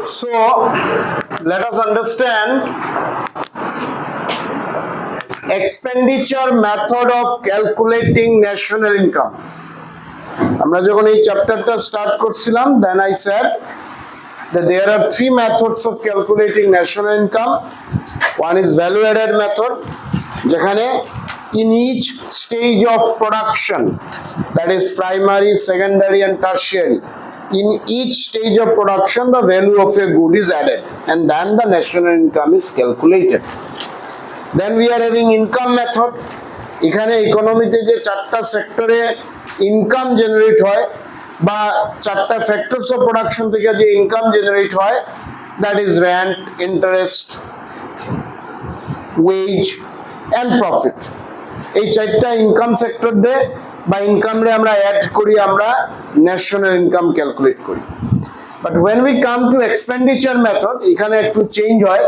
So let us understand expenditure method of calculating national income. আমরা যখন এই চ্যাপ্টারটা স্টার্ট করছিলাম, then I said that there are three methods of calculating national income. One is value added method, যেখানে in each stage of production, that is primary, secondary and tertiary, in each stage of production the value of a good is added and then the national income is calculated. Then we are having income method. এখানে ইকোনমিতে যে চারটা সেক্টরে income generate হয় বা চারটা factors of production থেকে যে income generate হয়, that is rent, interest, wage and profit. এই চারটা ইনকাম সেক্টর দিয়ে বা ইনকামে আমরা অ্যাড করি, আমরা ন্যাশনাল ইনকাম ক্যালকুলেট করি। But when we come to expenditure method, এখানে একটু চেঞ্জ হয়।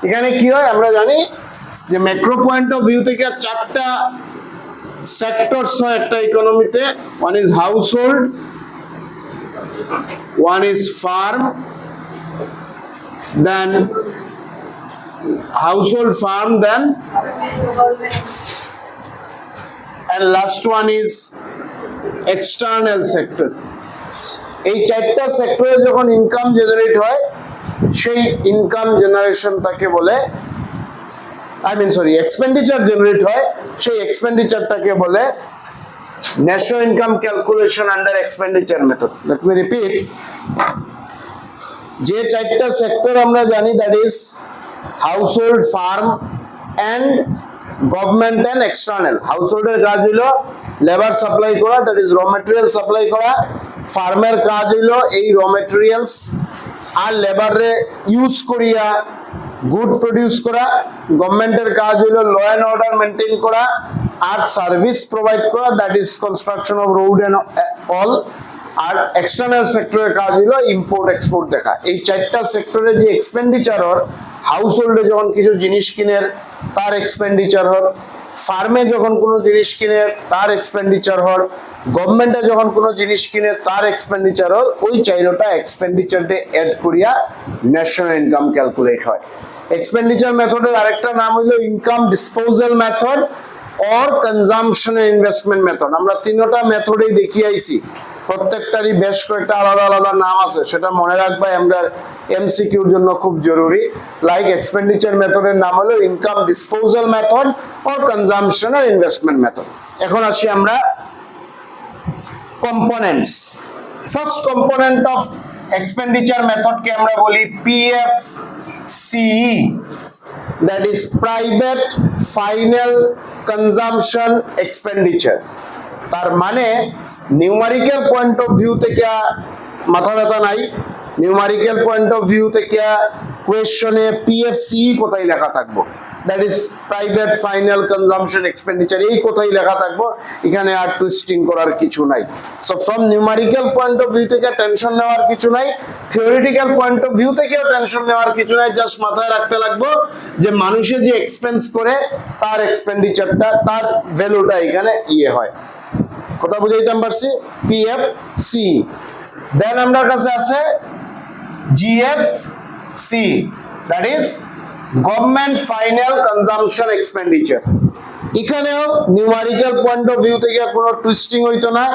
এখানে কি হয় আমরা জানি যে ম্যাক্রো পয়েন্ট অফ ভিউ থেকে চারটা সেক্টরস হয় একটা ইকোনমিতে। One is household, one is farm, then household farm, then and last one is external sector. এই চারটা সেক্টরে যখন ইনকাম জেনারেট হয়, সেই ইনকাম জেনারেশনটাকে বলে এক্সপেন্ডিচার জেনারেট হয়, সেই এক্সপেন্ডিচারটাকে বলে national income calculation under expenditure method. Let me repeat, যে চারটা সেক্টর আমরা জানি, that is household, farm and government and external. হাউসহোল্ডের কাজ হইল লেবার সাপ্লাই করা, that is raw material supply করা। ফার্মের কাজ হইল এই র মেটেরিয়ালস আর লেবারে ইউজ করিয়া গুড প্রডিউস করা। গভর্নমেন্টের কাজ হইল ল অ্যান্ড অর্ডার মেনটেন করা আর সার্ভিস প্রোভাইড করা, that is construction of road and all. R external সেক্টরের কাজ হইল ইম্পোর্ট এক্সপোর্ট দেখা। এই চারটা সেক্টরে যে এক্সপেন্ডিচার হর, হাউস হোল্ডে যখন কিছু জিনিস কিনের তার এক্সপেন্ডিচার হর, ফার্মে যখন কোনো জিনিস কিনে তার এক্সপেন্ডিচার হর, গভর্নমেন্টে যখন কোনো জিনিস কিনে তার এক্সপেন্ডিচার হর, ওই চাইরোটা এক্সপেন্ডিচারটে অ্যাড করিয়া ন্যাশনাল ইনকাম ক্যালকুলেট হয়। এক্সপেন্ডিচার মেথডের আরেকটা নাম হইল income disposal method or consumption investment method. আমরা তিনটা মেথডেই দেখিয়ে আইছি, প্রত্যেকটারই বেশ কয়েকটা আলাদা আলাদা নাম আছে, সেটা মনে রাখবা, আমরা এমসিকিউর জন্য খুব জরুরি। লাইক এক্সপেন্ডিচার মেথডের নাম হলো income disposal method or consumption আর ইনভেস্টমেন্ট মেথড। এখন আসি আমরা components. First component of expenditure মেথডকে আমরা বলি PFCE, that is private final consumption expenditure. তার মানে নিউমারিক্যাল পয়েন্ট অফ ভিউ থেকে মাথা ব্যথা নাই। নিউমারিক্যাল পয়েন্ট অফ ভিউ থেকে কোয়েশ্চনে পিএফসি কোথায় লেখা থাকবো, that is private final consumption expenditure, এই কোথায় লেখা থাকবো, এখানে আর টুইস্টিং করার কিছু নাই। So from numerical point of view থেকে টেনশন নেওয়ার কিছু নাই, থিওরিটিক্যাল পয়েন্ট অফ ভিউ থেকেও টেনশন নেওয়ার কিছু নাই। জাস্ট মাথায় রাখতে লাগবো যে মানুষে যে এক্সপেন্স করে তার এক্সপেন্ডিচারটা, তার ভ্যালুটা এখানে হয়। কথা বুঝাইতে পারছি? পিএফসি। দেন আমার কাছে আছে GFC, that is government final consumption expenditure. এখানেও নিউমারিক্যাল পয়েন্ট অফ ভিউ থেকে কোনো টুইস্টিং হইতো না,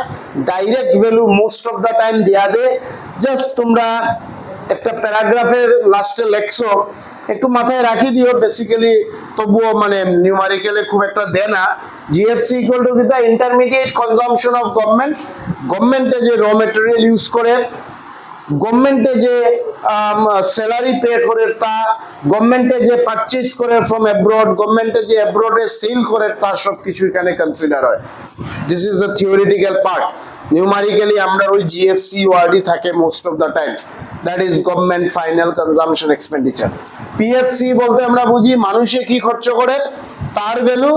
direct value most of the time দেয়া দে। জাস্ট তোমরা একটা প্যারাগ্রাফের লাস্টে লেখছো, একটু মাথায় রাখি দিও বেসিক্যালি, তবুও মানে নিউমারিক্যালে খুব একটা দেয় না। GFC equal to the intermediate consumption of government. গভর্নমেন্টে যে র মেটেরিয়াল ইউজ করে, গভর্নমেন্টে যে স্যালারি পে করে তা, গভর্নমেন্টে যে পারচেজ করে ফ্রম অ্যাব্রড, গভর্নমেন্টে যে অ্যাব্রডে সেল করে তা সব কিছু এখানে কনসিডার হয়। This is the theoretical part. Numerically আমরা ওই জিএফসি ওয়ার্ডই থাকে most of the times, that is government final consumption expenditure. PFC বলতে আমরা বুঝি মানুষে কি খরচ করে তার ভ্যালু।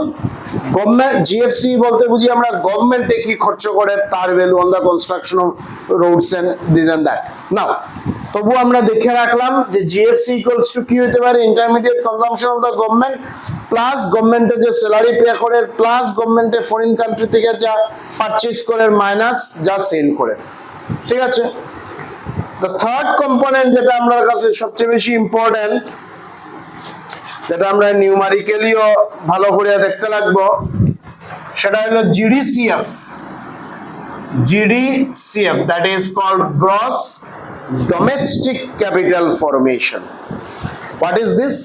গভর্নমেন্ট জিএফসি বলতে বুঝি আমরা গভর্নমেন্টে কি খরচ করে তার value on the construction of roads and this and that. Now তবু আমরা দেখে রাখলাম যে জিএফসি ইকুয়ালস টু কি হতে পারে, intermediate consumption of the government plus গভর্নমেন্টে যে স্যালারি পে করে প্লাস গভর্নমেন্টে ফরেন কান্ট্রি থেকে যা পারচেজ করে মাইনাস যা সেল করে। ঠিক আছে? দ্য থার্ড কম্পোনেন্ট যেটা আমার কাছে সবচেয়ে বেশি ইম্পর্টেন্ট, যেটা আমরা নিউমারিক্যালিও ভালো করে দেখতে লাগবো, সেটা হলো জিডিসিএফ। GDCF, that is called gross domestic capital formation. What is this?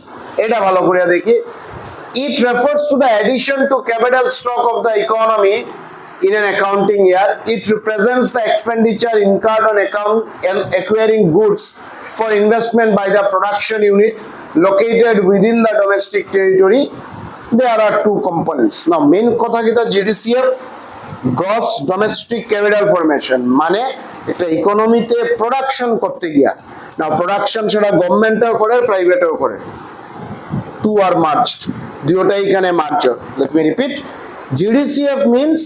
এটা ভালো করে দেখি। It refers to the addition to capital stock of the economy in an accounting year. It represents the expenditure incurred on account and acquiring goods for investment by the production unit located within the domestic territory. There are two components. Now, main কথা কি তা GDCF, gross domestic capital formation, মানে একটা ইকোনমিতে production করতে গিয়া, না production সেটা গভর্নমেন্টও করে প্রাইভেটও করে, টু আর মার্জড, দুটোটাই এখানে merge. Let me repeat, GDCF means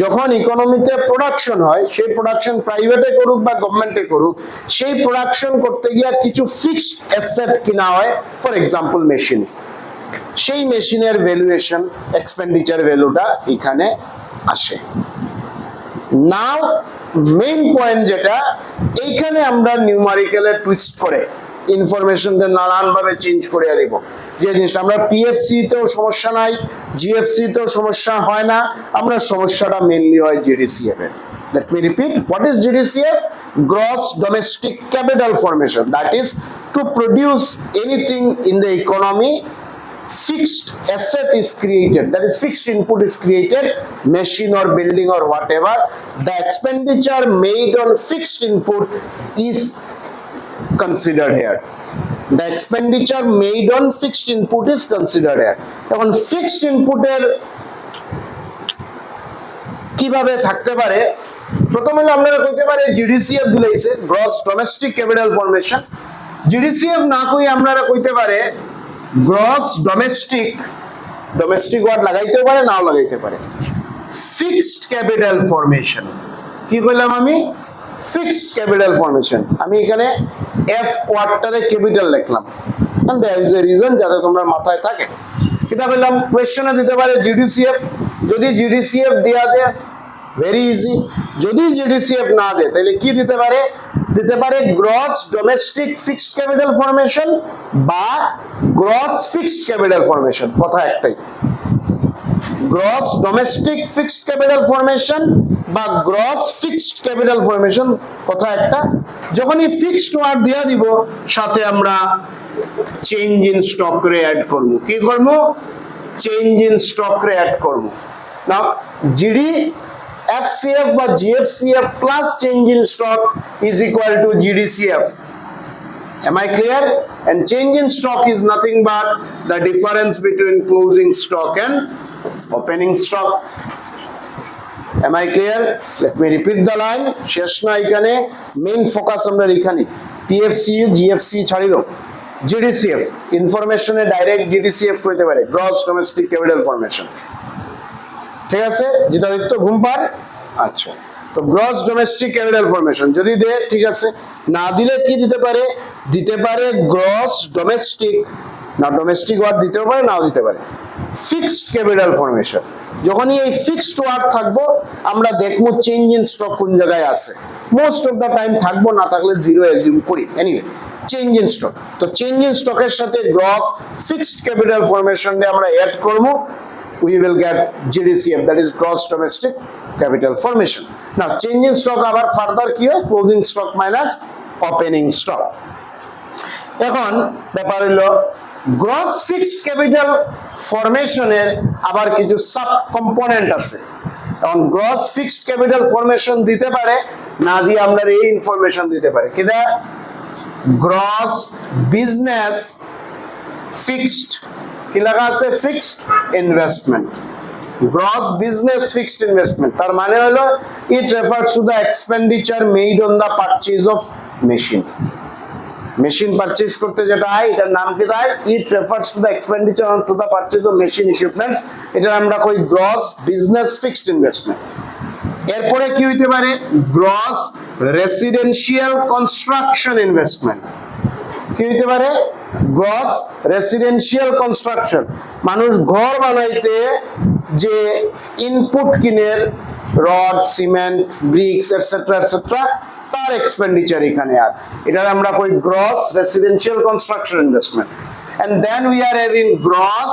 যখন ইকোনমিতে প্রোডাকশন হয়, সেই প্রোডাকশন প্রাইভেটে করুক বা গভর্নমেন্টে করুক, সেই প্রোডাকশন করতে গিয়া কিছু ফিক্সড অ্যাসেট কিনা হয়, ফর এক্সাম্পল মেশিন, সেই মেশিনের ভ্যালুয়েশন এক্সপেন্ডিচার ভ্যালুটা এখানে আসে। নাও মেইন পয়েন্ট যেটা, এইখানে আমরা নিউমারিক্যালে টুইস্ট করে ইনফরমেশনটা নানানভাবে চেঞ্জ করে দেব। যে জিনিসটা আমরা পিএফসি তেও সমস্যা নাই, জিএফসি তেও সমস্যা হয় না, আমরা সমস্যাটা মেইনলি হয় জিডিসিএফ এর। Let me repeat, what is GDCF? Gross domestic capital formation, that is to produce anything in the economy, fixed asset is created, that is fixed input is created, machine or building or whatever, the expenditure made on fixed input is considered here. The expenditure made on fixed input is considered here. এখন fixed input এর কিভাবে থাকতে পারে, প্রথমে আমরা কইতে পারি জিডিসিএফ দিলাইছে, gross domestic capital formation. জিডিসিএফ না কই আমরা কইতে পারে গ্রস ডোমেস্টিক, ডোমেস্টিক ওয়ার্ড লাগাইতে পারে নাও লাগাইতে পারে, ফিক্সড ক্যাপিটাল ফরমেশন। কি কইলাম আমি? Fixed capital formation. আমি এখানে এফ ওয়ার্ডটারে ক্যাপিটাল লিখলাম, and there is a reason যাতে তোমরা মাথায় থাকে। কিটা কইলাম, কোশ্চেনে দিতে পারে জিডিসিএফ, যদি জিডিসিএফ দেয়া দেয় ভেরি ইজি, যদি জিডিসিএফ না দেয় তাহলে কি দিতে পারে? দিতে পারে gross domestic fixed capital formation বা গ্রস ফিক্সড ক্যাপিটাল ফরমেশন, কথা একটাই। Gross domestic fixed capital formation বা গ্রস ফিক্সড ক্যাপিটাল ফরমেশন, কথা একটা। যখনই ফিক্সড ওয়ার্ড দিয়া দিব, সাথে আমরা চেঞ্জ ইন স্টক রে অ্যাড করব। কি করব? চেঞ্জ ইন স্টক রে অ্যাড করব। নাও জিডি FCF বা GFCF plus change in stock is equal to GDCF. Am I clear? And change in stock is nothing but the difference between closing stock and opening stock. Am I clear? Let me repeat the line. শেষ না এখানে, main focus আমরা এখানে। PFC, GFC ছাড়ি দাও, GDCF ইনফরমেশনে direct GDCF কইতে পারে, gross domestic capital formation. ঠিক আছে জিতাদিত্য ঘুমপার? আচ্ছা, তো গ্রস ডোমেস্টিক ক্যাপিটাল ফরমেশন যদি দে, ঠিক আছে, না দিলে কি দিতে পারে? দিতে পারে গ্রস ডোমেস্টিক, না ডোমেস্টিক ওয়ার্ড দিতেও পারে, নাও দিতে পারে, ফিক্সড ক্যাপিটাল ফরমেশন। যখনই এই ফিক্সড ওয়ার্ড থাকবো, আমরা দেখবো চেঞ্জ ইন স্টক কোন জায়গায় আছে। মোস্ট অফ দ্য টাইম থাকবো, না থাকলে জিরো অ্যাজিউম করি। এনিওয়ে, চেঞ্জ ইন স্টক, তো চেঞ্জ ইন স্টকের সাথে গ্রস ফিক্সড ক্যাপিটাল ফরমেশনে আমরা অ্যাড করবো, we will get GDCF, that is gross domestic capital formation. Now change in stock আবার ফার্দার কি হয়? closing stock minus opening stock. এখন ব্যাপার হলো গ্রস ফিক্সড ক্যাপিটাল ফরমেশনের আবার কিছু সাব কম্পোনেন্ট আছে। এখন গ্রস ফিক্সড ক্যাপিটাল ফরমেশন দিতে পারে, না দিয়ে আমরা এই ইনফরমেশন দিতে পারে। কিনা গ্রস বিজনেস ফিক্সড, কি লাগা আছে? Fixed investment, gross business fixed investment. তার মানে হলো it refers to the expenditure made on the purchase of machine. Machine purchase করতে যেটা হয়, এটার নাম কি দেয়? It refers to the expenditure on to the purchase of machine equipments, এটা আমরা কই গ্রস বিজনেস ফিক্সড ইনভেস্টমেন্ট। এরপরে কি হইতে পারে? Gross residential construction investment. কি হইতে পারে? গ্রস রেসিডেন্সিয়াল কনস্ট্রাকশন, মানুষ ঘর বানাইতে যে ইনপুট কিনে, rod, cement, bricks etcetera etcetera, তার এক্সপেন্ডিচার এখানে আর এটার আমরা কই gross residential construction investment and then we are having gross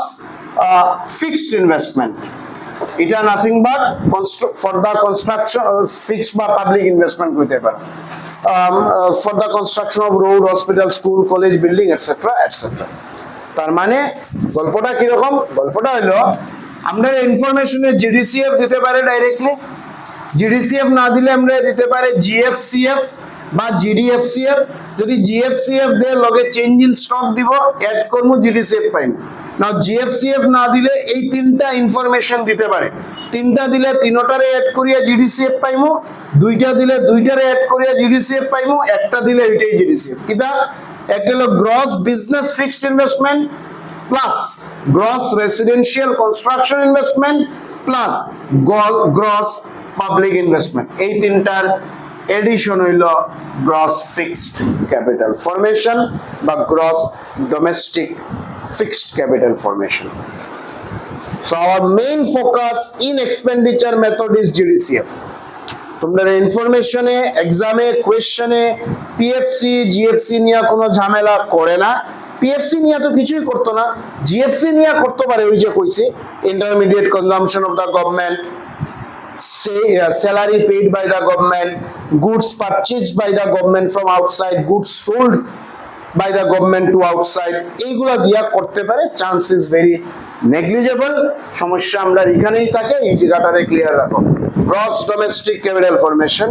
fixed investment এটা nothing but for the construction fixed বা পাবলিক ইনভেস্টমেন্ট করতে পারে for the construction of road hospital school college building etcetera etcetera তার মানে গল্পটা কিরকম গল্পটা হলো আমরা ইনফরমেশনে জিডিসিএফ দিতে পারে ডাইরেক্টলি জিডিসিএফ না দিলে আমরা দিতে পারে জিএফসিএফ বা জিডিএফসিএফ যদি জিএফসিএফ দে লগে চেঞ্জ ইন স্টক দিব অ্যাড করব জিডিসিএফ পাইম না জিএফসিএফ না দিলে এই তিনটা ইনফরমেশন দিতে পারে তিনটা দিলে তিনটারে অ্যাড করিয়া জিডিসিএফ পাইমু দুইটা দিলে দুইটারে অ্যাড করিয়া জিডিসিএফ পাইমু একটা দিলে এটাই জিডিসিএফ কিটা একটা হলো gross business fixed investment plus gross residential construction investment plus gross public investment এই তিনটার এডিশন হইল গ্রস ফিক্সড ক্যাপিটাল ফরমেশন বা gross domestic fixed capital formation so our main focus in expenditure method is GDCF তোমরা ইনফরমেশনে এক্সামে কোয়েশ্চনে PFC GFC নিয়ে কোনো ঝামেলা করে না পিএফসি নিয়ে তো কিছুই করতো না জিএফসি নিয়ে করতে পারে ওই যে কইছি intermediate consumption of the government salary paid by the government goods purchased by the government from outside goods sold by the government to outside এইগুলা দিয়া করতে পারে চান্স ইজ ভেরি নেগলিজেবল সমস্যা আমরা এখানেই থাকে এই জায়গাটারে ক্লিয়ার রাখো gross domestic capital formation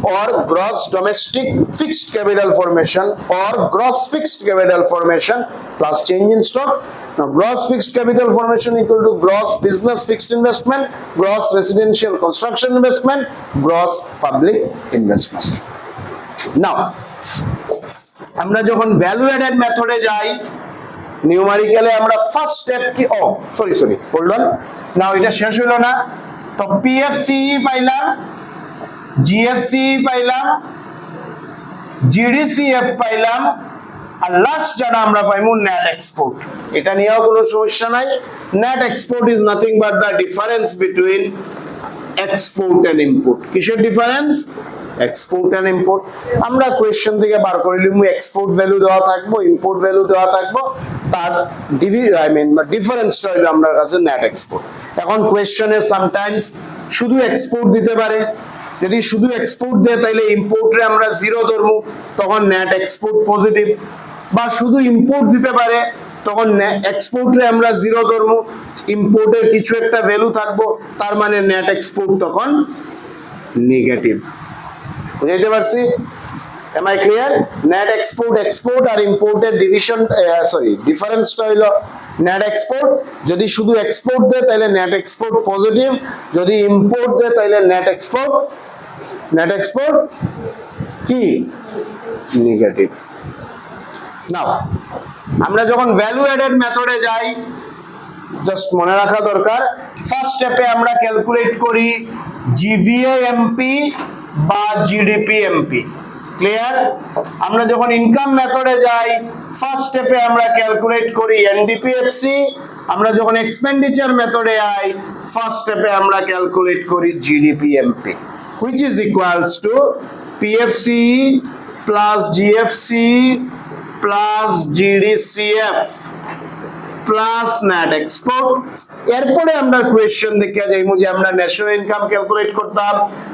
or gross domestic fixed capital formation or gross fixed capital formation plus change in stock. Now gross fixed capital formation equal to gross business fixed investment, gross residential construction investment, gross public investment. Now আমরা যখন value added মেথডে যাই নিউমারিক্যালে আমরা first step কি sorry hold on নাও এটা শেষ হলো না তো পিএফসি পাইলাম জিএফসি পাইলাম জিডিসিএফ পাইলাম আর লাস্ট যেটা আমরা পাইমু নেট এক্সপোর্ট এটা নিয়েও কোনো সমস্যা নাই net export is nothing but the difference between export and import কিসের ডিফারেন্স এক্সপোর্ট এন্ড ইম্পোর্ট আমরা কোয়েশ্চেন থেকে বার করে লিখবো এক্সপোর্ট ভ্যালু দেওয়া থাকবো ইম্পোর্ট ভ্যালু দেওয়া থাকবো তার ডিফারেন্সটা হলো আমার কাছে নেট এক্সপোর্ট এখন কোয়েশ্চনে সামটাইমস শুধু এক্সপোর্ট দিতে পারে যদি শুধু এক্সপোর্ট দেয় তাহলে ইম্পোর্টে আমরা জিরো ধরবো তখন নেট এক্সপোর্ট পজিটিভ বা শুধু ইম্পোর্ট দিতে পারে তখন এক্সপোর্টে আমরা জিরো ধরবো ইম্পোর্টের কিছু একটা ভ্যালু থাকবো তার মানে নেট এক্সপোর্ট তখন নেগেটিভ বুঝাইতে পারছি am I clear net export আর ইম্পোর্টের ডিভিশন ডিফারেন্সটা হইলো নেট এক্সপোর্ট যদি শুধু এক্সপোর্ট দেয় তাহলে নেট এক্সপোর্ট পজিটিভ যদি ইম্পোর্ট দেয় তাহলে নেট এক্সপোর্ট কি নেগেটিভ নাও আমরা যখন ভ্যালু অ্যাডেড মেথডে যাই জাস্ট মনে রাখা দরকার ফার্স্ট স্টেপে আমরা ক্যালকুলেট করি জিভিএ এমপি বা জিডিপি এমপি ক্লিয়ার আমরা যখন ইনকাম মেথডে যাই ফার্স্ট স্টেপে আমরা ক্যালকুলেট করি এনডিপিএফসি আমরা যখন এক্সপেন্ডিচার মেথডে যাই ফার্স্ট স্টেপে আমরা ক্যালকুলেট করি GDP MP which is equals to PFC plus GFC plus GDCF plus net export এরপরে আমরা কোয়েশ্চেন দেখে যাইমু যে আমরা ন্যাশনাল ইনকাম ক্যালকুলেট করতাম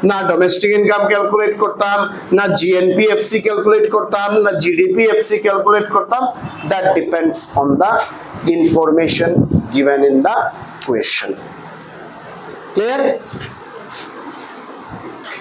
না ডোমেস্টিক ইনকাম ক্যালকুলেট করতাম না জিএনপিএফসি ক্যালকুলেট করতাম না জিডিপিএফসি ক্যালকুলেট করতাম that depends on the information given in the question clear